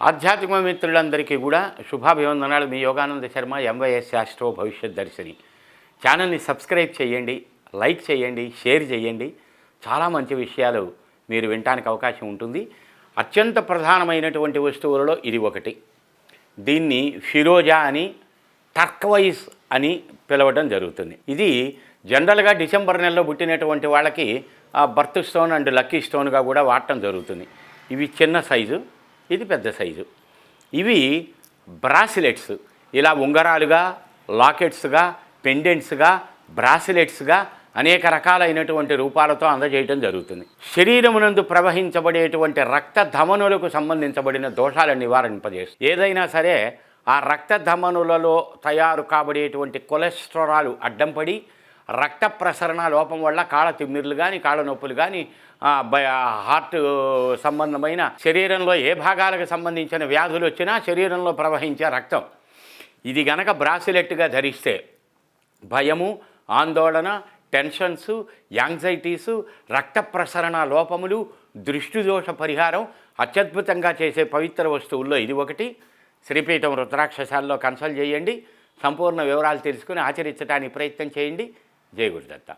ఆధ్యాత్మిక మిత్రులందరికీ కూడా శుభాభివందనాలు. మీ యోగానంద శర్మ, ఎంవైఎస్ శాస్త్రో భవిష్యత్ దర్శిని. ఛానల్ని సబ్స్క్రైబ్ చేయండి, లైక్ చేయండి, షేర్ చేయండి. చాలా మంచి విషయాలు మీరు వినటానికి అవకాశం ఉంటుంది. అత్యంత ప్రధానమైనటువంటి వస్తువులలో ఇది ఒకటి. దీన్ని ఫిరోజా అని, టర్క్వైజ్ అని పిలవడం జరుగుతుంది. ఇది జనరల్గా డిసెంబర్ నెలలో పుట్టినటువంటి వాళ్ళకి బర్త్ స్టోన్ అండ్ లక్కీ స్టోన్గా కూడా వాడటం జరుగుతుంది. ఇవి చిన్న సైజు, ఇది పెద్ద సైజు. ఇవి బ్రాసిలెట్స్, ఇలా ఉంగరాలుగా, లాకెట్స్గా, పెండెంట్స్గా, బ్రాసిలెట్స్గా అనేక రకాలైనటువంటి రూపాలతో అందజేయడం జరుగుతుంది. శరీరమునందు ప్రవహించబడేటువంటి రక్త ధమనులకు సంబంధించబడిన దోషాలను నివారింపజేస్తుంది. ఏదైనా సరే ఆ రక్త ధమనులలో తయారు కాబడేటువంటి కొలెస్ట్రాల్ అడ్డం పడి రక్త ప్రసరణ లోపం వల్ల కాళ్ళ తిమ్మిర్లు కానీ, కాళ్ళ నొప్పులు కానీ, హార్ట్ సంబంధమైన శరీరంలో ఏ భాగాలకు సంబంధించిన వ్యాధులు వచ్చినా శరీరంలో ప్రవహించే రక్తం ఇది గనక బ్రాసిలెట్గా ధరిస్తే భయము, ఆందోళన, టెన్షన్స్, యాంగ్జైటీసు, రక్త ప్రసరణ లోపములు, దృష్టి దోష పరిహారం అత్యద్భుతంగా చేసే పవిత్ర వస్తువుల్లో ఇది ఒకటి. శ్రీపీఠం రుద్రాక్షసాల్లో కన్సల్ట్ చేయండి. సంపూర్ణ వివరాలు తెలుసుకుని ఆచరించడానికి ప్రయత్నం చేయండి. జై గురుదత్త.